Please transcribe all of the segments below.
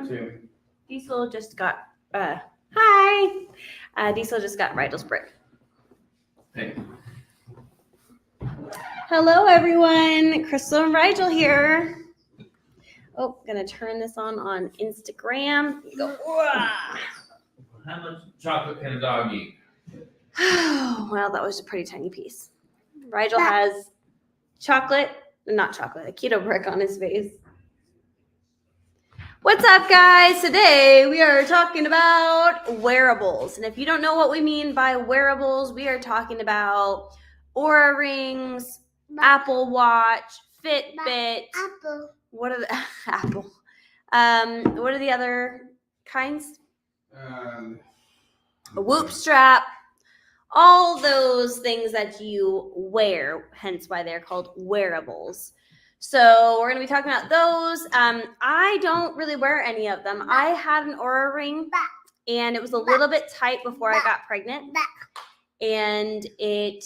too. Diesel just got, hi. Diesel just got Rigel's brick. Hey. Hello, everyone. Crystal and Rigel here. Oh, gonna turn this on Instagram. Go. How much chocolate can a dog eat? Well, that was a pretty tiny piece. Rigel has chocolate, not chocolate, a keto brick on his face. What's up, guys? Today we are talking about wearables. And if you don't know what we mean by wearables, we are talking about Oura rings, Apple Watch, Fitbit. Apple. What are the Apple? What are the other kinds? A Whoop strap. All those things that you wear, hence why they're called wearables. So we're going to be talking about those. I don't really wear any of them. I had an Oura ring, and it was a little bit tight before I got pregnant, and it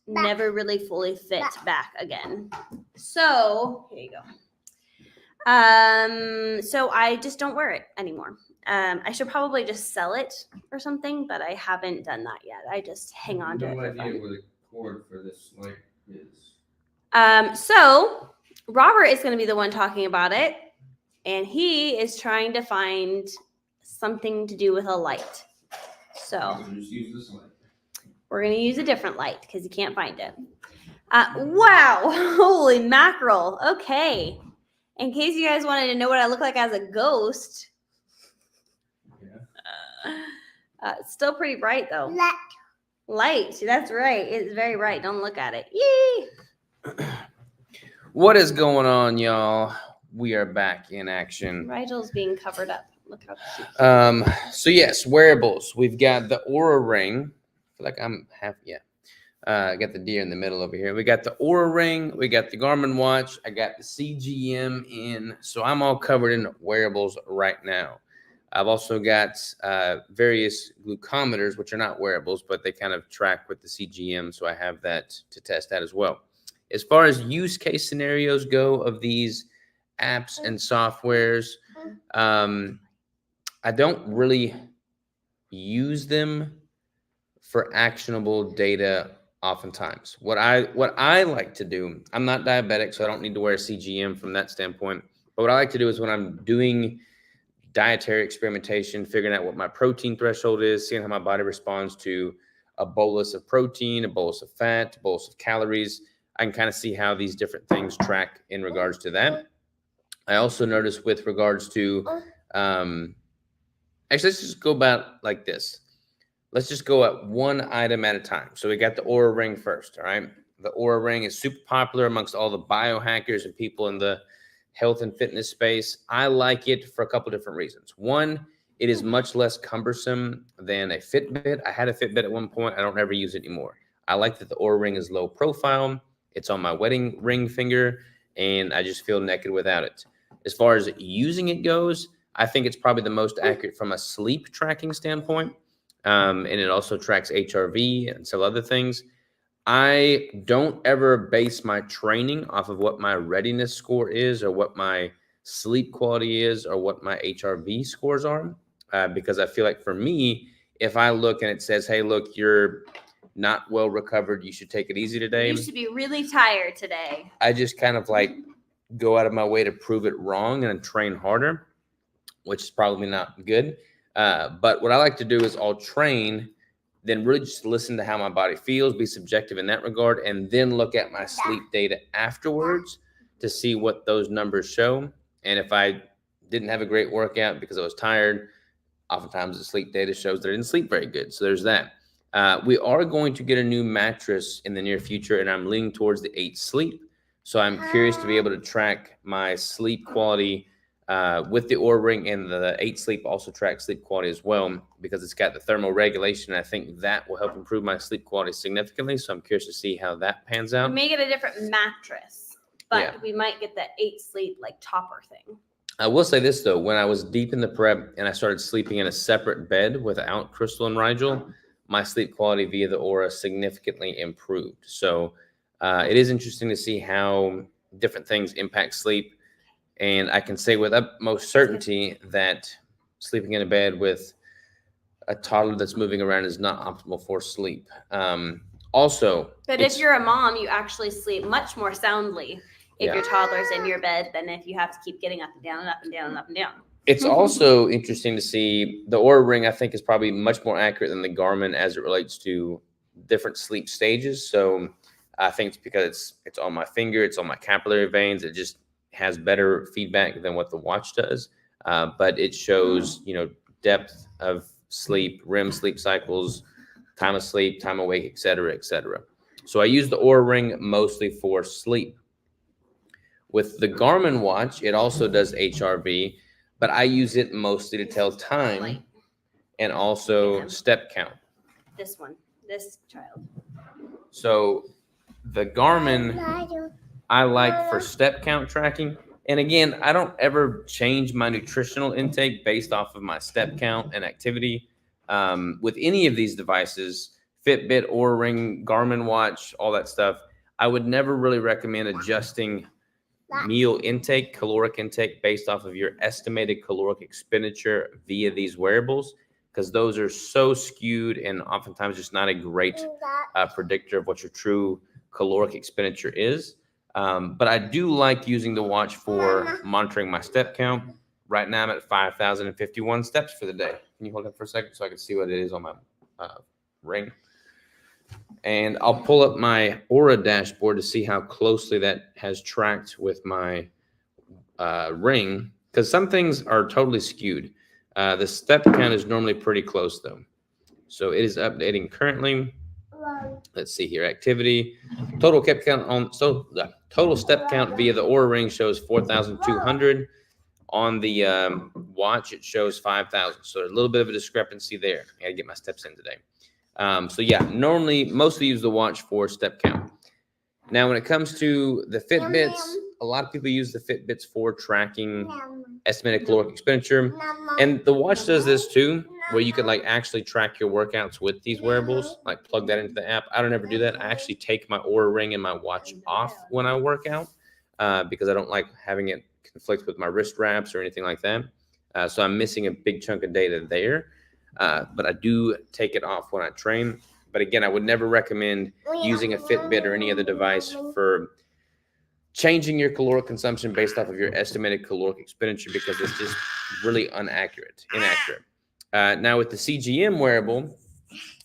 never really fully fit back again. So here you go. So I just don't wear it anymore. I should probably just sell it or something, but I haven't done that yet. I just hang on to it. No for idea fun. where the cord for this light is. So Robert is going to be the one talking about it, and he is trying to find something to do with a light. So Just use this light. we're going to use a different light because he can't find it. Wow. Holy mackerel. Okay. In case you guys wanted to know what I look like as a ghost, it's still pretty bright though. Light. That's right. It's very bright. Don't look at it. Yee! What is going on, y'all? We are back in action. Rigel's being covered up. Look how cute. So yes, wearables. We've got the Oura ring. I feel like I'm half. I got the deer in the middle over here. We got the Oura ring. We got the Garmin watch. I got the CGM in. So I'm all covered in wearables right now. I've also got various glucometers, which are not wearables, but they kind of track with the CGM. So I have that to test that as well. As far as use case scenarios go of these apps and softwares, I don't really use them for actionable data oftentimes. What I like to do, I'm not diabetic, so I don't need to wear a CGM from that standpoint. But what I like to do is when I'm doing dietary experimentation, figuring out what my protein threshold is, seeing how my body responds to a bolus of protein, a bolus of fat, a bolus of calories. I can kind of see how these different things track in regards to that. I also notice with regards to, actually, let's just go about like this. Let's just go at one item at a time. So we got the Oura ring first, all right? The Oura ring is super popular amongst all the biohackers and people in the health and fitness space. I like it for a couple different reasons. One, it is much less cumbersome than a Fitbit. I had a Fitbit at one point. I don't ever use it anymore. I like that the Oura ring is low profile. It's on my wedding ring finger, and I just feel naked without it. As far as using it goes, I think it's probably the most accurate from a sleep tracking standpoint. And it also tracks HRV and some other things. I don't ever base my training off of what my readiness score is or what my sleep quality is or what my HRV scores are, because I feel like for me, if I look and it says, hey, look, you're not well recovered, you should take it easy today. You should be really tired today. I just kind of like go out of my way to prove it wrong and train harder, which is probably not good. But what I like to do is I'll train, then really just listen to how my body feels, be subjective in that regard, and then look at my sleep data afterwards to see what those numbers show. And if I didn't have a great workout because I was tired, oftentimes the sleep data shows that I didn't sleep very good. So there's that. We are going to get a new mattress in the near future, and I'm leaning towards the 8 Sleep. So I'm curious to be able to track my sleep quality with the Oura ring, and the 8 Sleep also tracks sleep quality as well because it's got the thermal regulation. I think that will help improve my sleep quality significantly. So I'm curious to see how that pans out. We may get a different mattress, but we might get the 8 Sleep like topper thing. I will say this though, when I was deep in the prep and I started sleeping in a separate bed without Crystal and Rigel, my sleep quality via the Oura significantly improved. So it is interesting to see how different things impact sleep. And I can say with utmost certainty that sleeping in a bed with a toddler that's moving around is not optimal for sleep. Also, but if you're a mom, you actually sleep much more soundly if your toddler's in your bed than if you have to keep getting up and down and up and down and up and down. It's also interesting to see the Oura Ring, I think, is probably much more accurate than the Garmin as it relates to different sleep stages. So I think it's because it's on my finger, it's on my capillary veins. It just has better feedback than what the watch does. But it shows, depth of sleep, REM sleep cycles, time of sleep, time awake, et cetera, et cetera. So I use the Oura Ring mostly for sleep. With the Garmin watch, it also does HRV, but I use it mostly to tell time and also step count. This child. So the Garmin I like for step count tracking. And again, I don't ever change my nutritional intake based off of my step count and activity. With any of these devices, Fitbit, Oura Ring, Garmin watch, all that stuff, I would never really recommend adjusting meal intake, caloric intake based off of your estimated caloric expenditure via these wearables, because those are so skewed and oftentimes just not a great predictor of what your true caloric expenditure is. But I do like using the watch for monitoring my step count. Right now I'm at 5,051 steps for the day. Can you hold it for a second so I can see what it is on my ring? And I'll pull up my Oura dashboard to see how closely that has tracked with my ring, because some things are totally skewed. The step count is normally pretty close though. So it is updating currently. Let's see here, activity. Total step count the total step count via the Oura Ring shows 4,200. On the watch, it shows 5,000. So a little bit of a discrepancy there. I gotta get my steps in today. So yeah, mostly use the watch for step count. Now, when it comes to the Fitbits, a lot of people use the Fitbits for tracking estimated caloric expenditure. And the watch does this too, where you can actually track your workouts with these wearables, plug that into the app. I don't ever do that. I actually take my Oura Ring and my watch off when I work out because I don't like having it conflict with my wrist wraps or anything like that. So I'm missing a big chunk of data there. But I do take it off when I train. But again, I would never recommend using a Fitbit or any other device for changing your caloric consumption based off of your estimated caloric expenditure, because it's just really inaccurate. Now with the CGM wearable,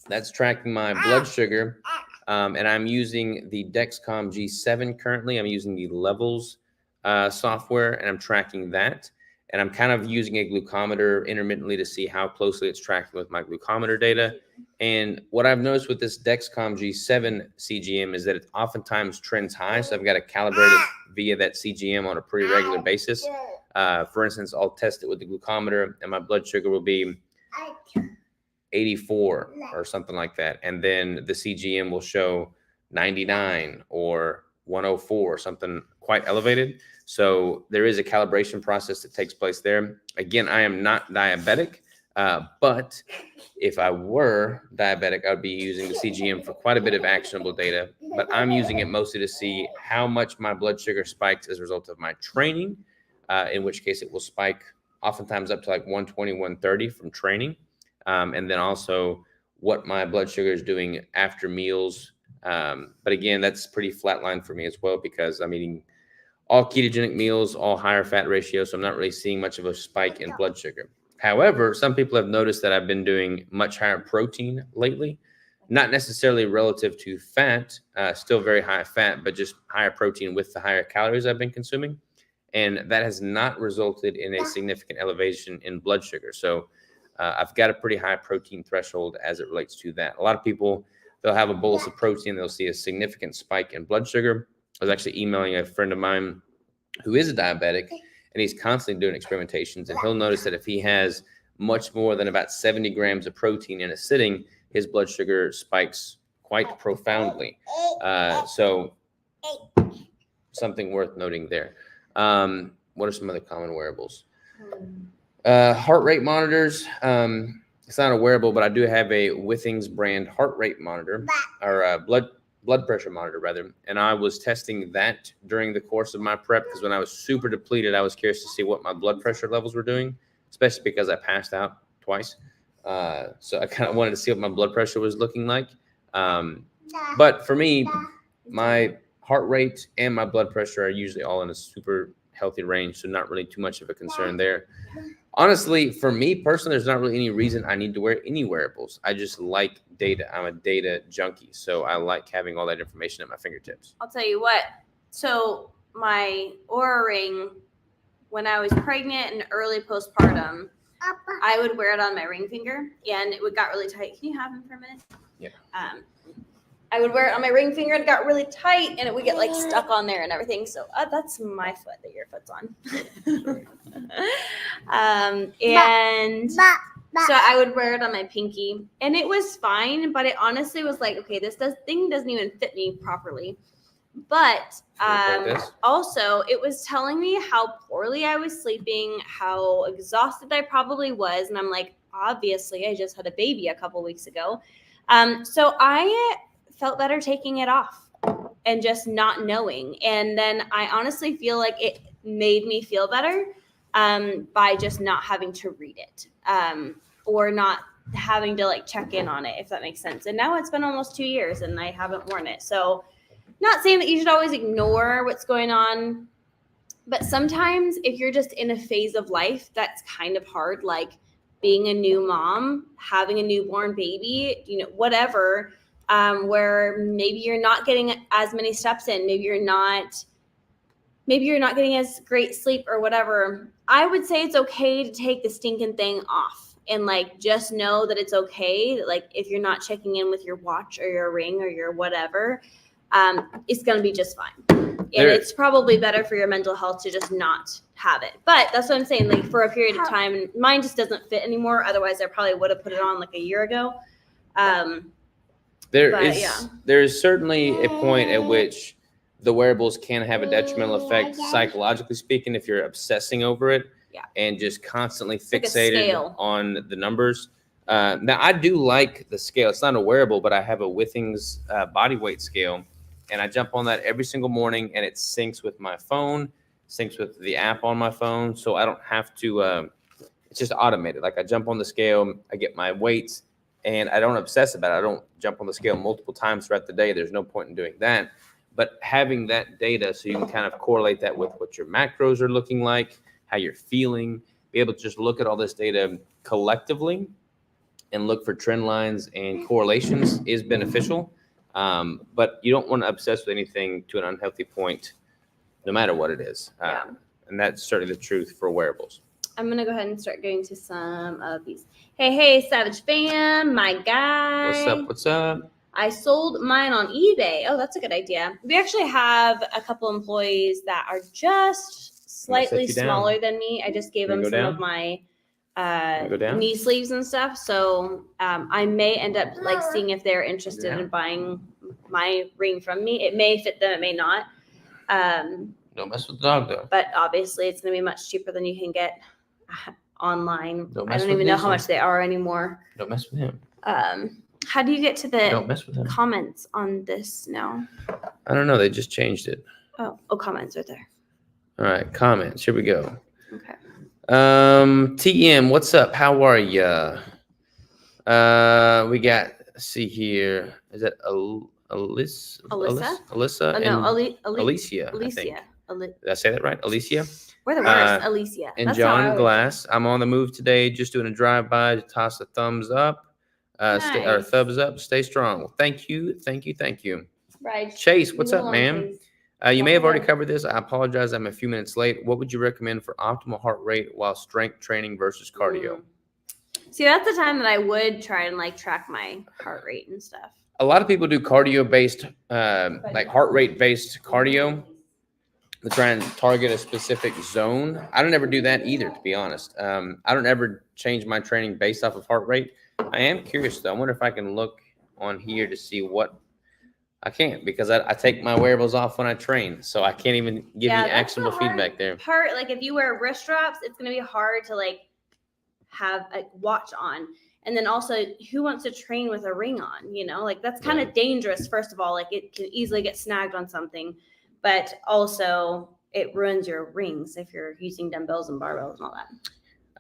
that's tracking my blood sugar, and I'm using the Dexcom G7 currently. I'm using the Levels software, and I'm tracking that. And I'm kind of using a glucometer intermittently to see how closely it's tracking with my glucometer data. And what I've noticed with this Dexcom G7 CGM is that it oftentimes trends high. So I've got to calibrate it via that CGM on a pretty regular basis. For instance, I'll test it with the glucometer and my blood sugar will be 84 or something like that. And then the CGM will show 99 or 104 or something quite elevated. So there is a calibration process that takes place there. Again, I am not diabetic, but if I were diabetic, I would be using the CGM for quite a bit of actionable data. But I'm using it mostly to see how much my blood sugar spikes as a result of my training, in which case it will spike oftentimes up to 120, 130 from training. And then also what my blood sugar is doing after meals. But again, that's pretty flatline for me as well, because I'm eating all ketogenic meals, all higher fat ratio. So I'm not really seeing much of a spike in blood sugar. However, some people have noticed that I've been doing much higher protein lately, not necessarily relative to fat, still very high fat, but just higher protein with the higher calories I've been consuming. And that has not resulted in a significant elevation in blood sugar. So I've got a pretty high protein threshold as it relates to that. A lot of people, they'll have a bolus of protein, they'll see a significant spike in blood sugar. I was actually emailing a friend of mine who is a diabetic, and he's constantly doing experimentations, and he'll notice that if he has much more than about 70 grams of protein in a sitting, his blood sugar spikes quite profoundly. So something worth noting there. What are some other common wearables? Heart rate monitors. It's not a wearable, but I do have a Withings brand heart rate monitor, or blood blood pressure monitor rather, and I was testing that during the course of my prep because when I was super depleted, I was curious to see what my blood pressure levels were doing, especially because I passed out twice. So I kind of wanted to see what my blood pressure was looking like. But for me, my heart rate and my blood pressure are usually all in a super healthy range, so not really too much of a concern there. Honestly, for me personally, there's not really any reason I need to wear any wearables. I just like data. I'm a data junkie, so I like having all that information at my fingertips. I'll tell you what. So my Oura Ring, when I was pregnant and early postpartum, I would wear it on my ring finger, and it got really tight. Can you have him for a minute? Yeah. I would wear it on my ring finger, and it got really tight, and it would get like stuck on there and everything. So that's my foot that your foot's on. And so I would wear it on my pinky, and it was fine. But it honestly was like, okay, thing doesn't even fit me properly. But also, it was telling me how poorly I was sleeping, how exhausted I probably was, and I'm like, obviously, I just had a baby a couple weeks ago. So I felt better taking it off and just not knowing. And then I honestly feel like it made me feel better by just not having to read it or not having to like check in on it, if that makes sense. And now it's been almost 2 years and I haven't worn it. So not saying that you should always ignore what's going on, but sometimes if you're just in a phase of life that's kind of hard, like being a new mom, having a newborn baby, whatever, where maybe you're not getting as many steps in, maybe you're not getting as great sleep or whatever, I would say it's okay to take the stinking thing off and like just know that it's okay. Like if you're not checking in with your watch or your ring or your whatever, it's going to be just fine. And it's probably better for your mental health to just not have it. But that's what I'm saying. Like for a period of time, mine just doesn't fit anymore. Otherwise, I probably would have put it on like a year ago. There is certainly a point at which the wearables can have a detrimental effect, psychologically speaking, if you're obsessing over it and just constantly fixated on the numbers. Now, I do like the scale. It's not a wearable, but I have a Withings body weight scale. And I jump on that every single morning, and it syncs with my phone, syncs with the app on my phone. So I don't have to, it's just automated. Like I jump on the scale, I get my weights, and I don't obsess about it. I don't jump on the scale multiple times throughout the day. There's no point in doing that. But having that data so you can kind of correlate that with what your macros are looking like, how you're feeling, be able to just look at all this data collectively and look for trend lines and correlations is beneficial. But you don't want to obsess with anything to an unhealthy point, no matter what it is. And that's certainly the truth for wearables. I'm going to go ahead and start getting to some of these. Hey, Savage Fam, my guy. What's up? I sold mine on eBay. Oh, that's a good idea. We actually have a couple employees that are just slightly smaller than me. I just gave them some of my knee sleeves and stuff. So I may end up like seeing if they're interested in buying my ring from me. It may fit them, it may not. Don't mess with the dog though. But obviously it's going to be much cheaper than you can get online. I don't even know how much they are anymore. Don't mess with him. How do you get to the Don't mess with him. Comments on this now? I don't know. They just changed it. Oh, comments right there. All right, comments. Here we go. Okay. TM, what's up? How are ya? We got, let's see here. Is that Alyssa? Oh, no, Alicia. I think. Did I say that right? Alicia? We're the worst, Alicia. And that's John Glass. I'm on the move today, just doing a drive-by to toss a thumbs up. Nice. Thumbs up. Stay strong. Well, thank you. Right. Chase, what's up, man? You may have already covered this. I apologize. I'm a few minutes late. What would you recommend for optimal heart rate while strength training versus cardio? See, that's the time that I would try and like track my heart rate and stuff. A lot of people do cardio-based, like heart rate-based cardio. To try and target a specific zone. I don't ever do that either, to be honest. I don't ever change my training based off of heart rate. I am curious, though. I wonder if I can look on here to see what I can't, because I take my wearables off when I train, so I can't even give you actionable feedback there. Like if you wear wrist straps, it's going to be hard to like have a watch on. And then also, who wants to train with a ring on? You know, like that's kind of dangerous. First of all, like it can easily get snagged on something, but also it ruins your rings if you're using dumbbells and barbells and all that.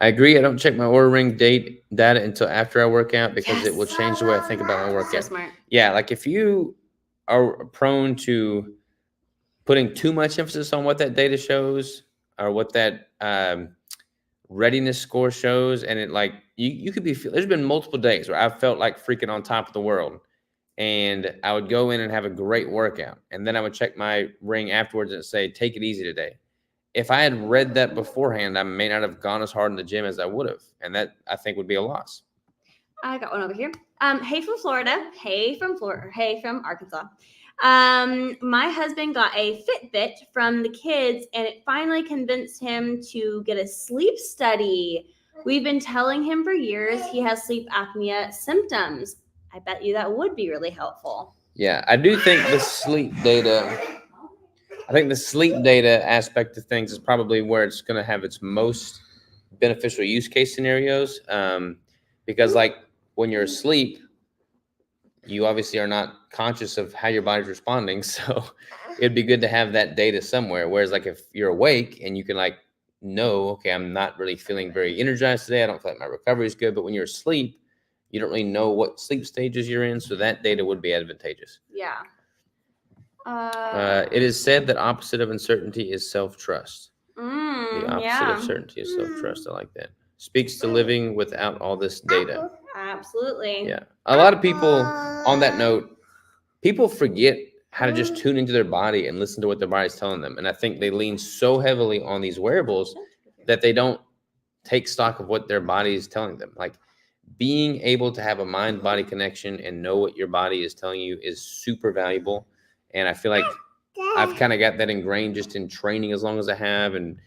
I agree. I don't check my Oura Ring data until after I work out because it will change the way I think about my workout. So smart. Yeah, like if you are prone to putting too much emphasis on what that data shows or what that readiness score shows, and it like you could be. There's been multiple days where I've felt like freaking on top of the world, and I would go in and have a great workout, and then I would check my ring afterwards and say, "Take it easy today." If I had read that beforehand, I may not have gone as hard in the gym as I would have, and that I think would be a loss. I got one over here. Hey from Florida. Hey from Arkansas. My husband got a Fitbit from the kids, and it finally convinced him to get a sleep study. We've been telling him for years he has sleep apnea symptoms. I bet you that would be really helpful. Yeah, I do think the sleep data. I think the sleep data aspect of things is probably where it's going to have its most beneficial use case scenarios. Because like when you're asleep, you obviously are not conscious of how your body's responding. So it'd be good to have that data somewhere. Whereas like if you're awake and you can like know, okay, I'm not really feeling very energized today. I don't feel like my recovery is good. But when you're asleep, you don't really know what sleep stages you're in. So that data would be advantageous. Yeah. It is said that opposite of uncertainty is self-trust. The opposite of certainty is self-trust. I like that. Speaks to living without all this data. Absolutely. Yeah. A lot of people, on that note, people forget how to just tune into their body and listen to what their body's telling them. And I think they lean so heavily on these wearables that they don't take stock of what their body is telling them. Like being able to have a mind-body connection and know what your body is telling you is super valuable. And I feel like I've kind of got that ingrained just in training as long as I have and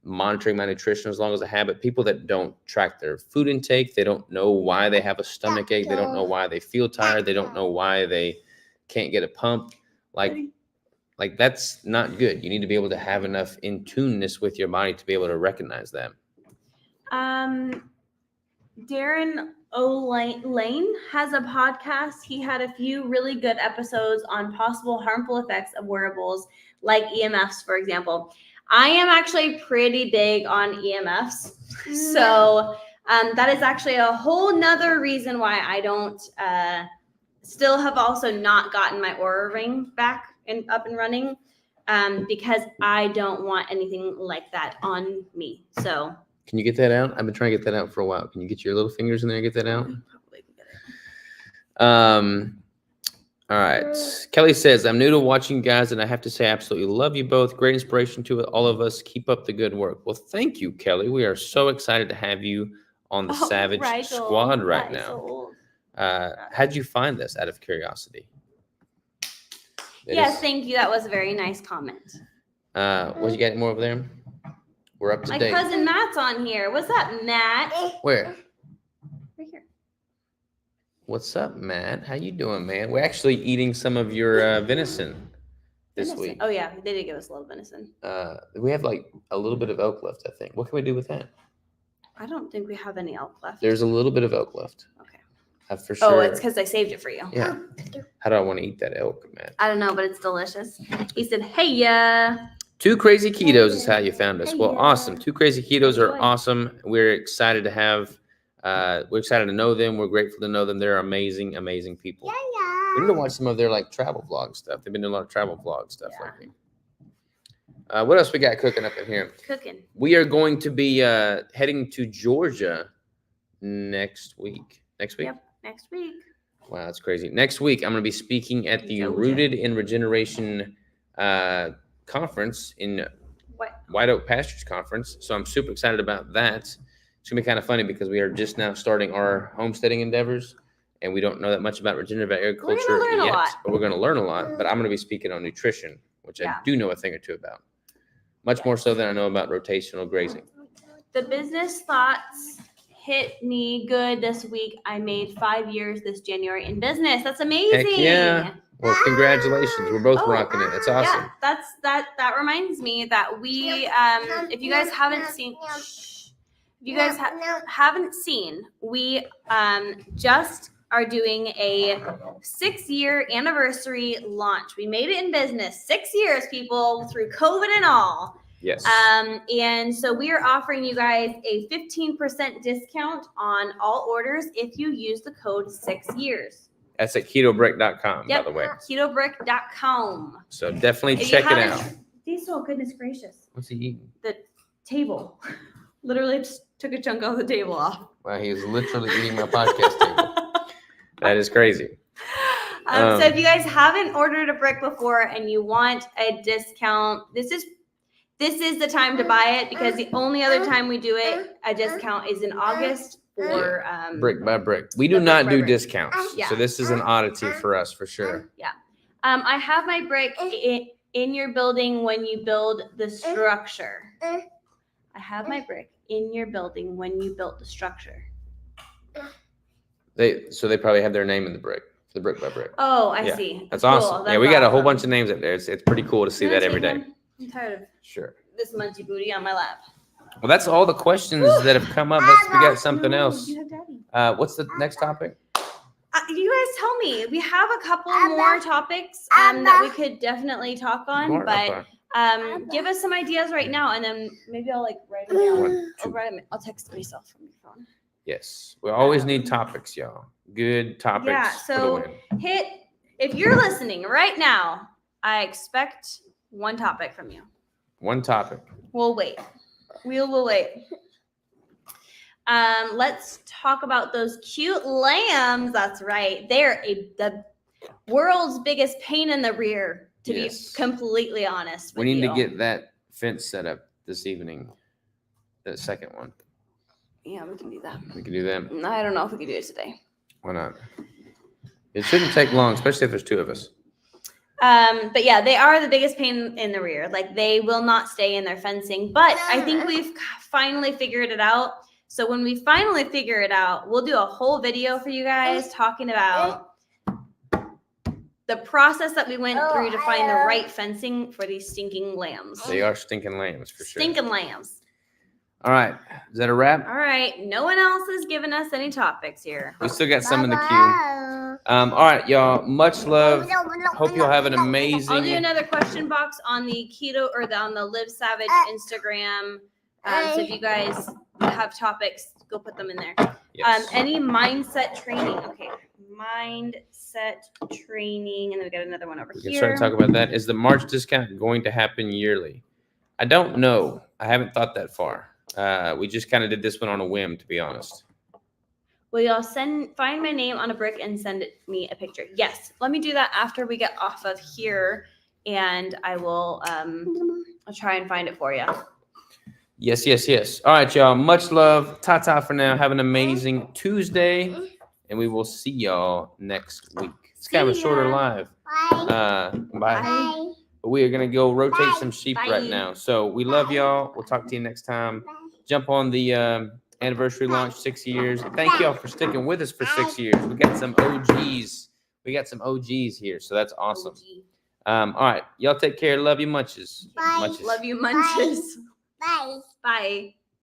monitoring my nutrition as long as I have. But people that don't track their food intake, they don't know why they have a stomach ache. They don't know why they feel tired. They don't know why they can't get a pump. Like that's not good. You need to be able to have enough in tuneness with your body to be able to recognize that. Darren O'Lane has a podcast. He had a few really good episodes on possible harmful effects of wearables like EMFs, for example. I am actually pretty big on EMFs. So that is actually a whole nother reason why I don't still have also not gotten my Oura Ring back and up and running because I don't want anything like that on me. So can you get that out? I've been trying to get that out for a while. Can you get your little fingers in there and get that out? Probably can get it. All right. Kelly says, I'm new to watching guys, and I have to say I absolutely love you both. Great inspiration to all of us. Keep up the good work. Well, thank you, Kelly. We are so excited to have you on the Savage Squad right now. How'd you find this out of curiosity? Yes, thank you. That was a very nice comment. What you got more over there? We're up to date. My cousin Matt's on here. What's up, Matt? Where? Right here. What's up, Matt? How you doing, man? We're actually eating some of your venison this week. Oh, yeah. They did give us a little venison. We have like a little bit of elk left, I think. What can we do with that? I don't think we have any elk left. There's a little bit of elk left. Okay. For sure. Oh, it's because I saved it for you. Yeah. How do I want to eat that elk, Matt? I don't know, but it's delicious. He said, hey, Two Crazy Ketos is how you found us. Well, awesome. Two Crazy Ketos are awesome. We're excited to have, we're excited to know them. We're grateful to know them. They're amazing, amazing people. We need to watch some of their like travel vlog stuff. They've been doing a lot of travel vlog stuff lately. What else we got cooking up in here? Cooking. We are going to be heading to Georgia next week. Next week? Yep, next week. Wow, that's crazy. Next week, I'm going to be speaking at the Rooted in Regeneration conference in White Oak Pastures Conference. So I'm super excited about that. It's going to be kind of funny because we are just now starting our homesteading endeavors and we don't know that much about regenerative agriculture yet. But we're going to learn a lot. But I'm going to be speaking on nutrition, which I do know a thing or two about. Much more so than I know about rotational grazing. The business thoughts hit me good this week. I made 5 years this January in business. That's amazing. Heck yeah. Well, congratulations. We're both rocking it. That's awesome. Yeah, that reminds me that we if you guys haven't seen If you guys haven't seen, we just are doing a 6-year anniversary launch. We made it in business 6 years, people, through COVID and all. Yes. And so we are offering you guys a 15% discount on all orders if you use the code 6 years. That's at ketobrick.com, Yep, by the way. ketobrick.com. So definitely If you check it haven't- out. These, oh goodness gracious. What's he eating? The table. Literally just took a chunk of the table off. Wow, he was literally eating my podcast table. That is crazy. So if you guys haven't ordered a brick before and you want a discount, this is the time to buy it, because the only other time we do it, a discount, is in August for Brick by brick. We do the not brick by do brick. discounts. Yeah. So this is an oddity for us for sure. I have my brick in your building when you build the structure. I have my brick in your building when you built the structure. They probably have their name in the brick by brick. Oh, I Yeah, see. That's Cool. awesome. Yeah, That's we got a whole awesome. bunch of names up there. It's pretty cool to see Can I that every take day. one? I'm tired of Sure. this munchy booty on my lap. Well, that's all the questions that have come up. We got something else. You have daddy. What's the next topic? You guys tell me. We have a couple more topics that we could definitely talk on, More? but Okay. give us some ideas right now, and then maybe I'll write them down. One, two. I'll text myself from your phone. Yes, we always need topics, y'all. Good topics Yeah, for the so win. if you're listening right now, I expect one topic from you. One topic. We'll wait. We will wait. Let's talk about those cute lambs. That's right. They're the world's biggest pain in the rear, to Yes. be completely honest with We need you. to get that fence set up this evening. The second one. Yeah, we can do that. We can do that. I don't know if we can do it today. Why not? It shouldn't take long, especially if there's two of us. But yeah, they are the biggest pain in the rear. They will not stay in their fencing. But I think we've finally figured it out. So when we finally figure it out, we'll do a whole video for you guys talking about the process that we went through to find the right fencing for these stinking lambs. They are stinking lambs for sure. Stinking lambs. All right. Is that a wrap? All right. No one else has given us any topics here. We still got some in the queue. All right, y'all. Much love. Hope you'll have an I'll do amazing. another question box on the keto or on the Live Savage Instagram. So if you guys have topics, go put them in there. Yes. Any mindset training? Okay, mindset training, and then we got another one over We can here. start to talk about that. Is the March discount going to happen yearly? I don't know. I haven't thought that far. We just kind of did this one on a whim, to be honest. Will y'all find my name on a brick and send me a picture? Yes. Let me do that after we get off of here, and I will I'll try and find it for you. Yes, yes, yes. All right, y'all. Much love. Ta-ta for now. Have an amazing Tuesday, and we will see y'all next week. It's kind of a shorter live. Bye. Bye. But we are going to go rotate some sheep Bye. right now. So we love y'all. We'll talk to you next time. Jump on the anniversary launch, 6 years. Thank y'all for sticking with us for 6 years. We got some OGs. We got some OGs here, so that's awesome. All right. Y'all take care. Love you munches. Bye. Munches. Love you, munches. Bye. Bye.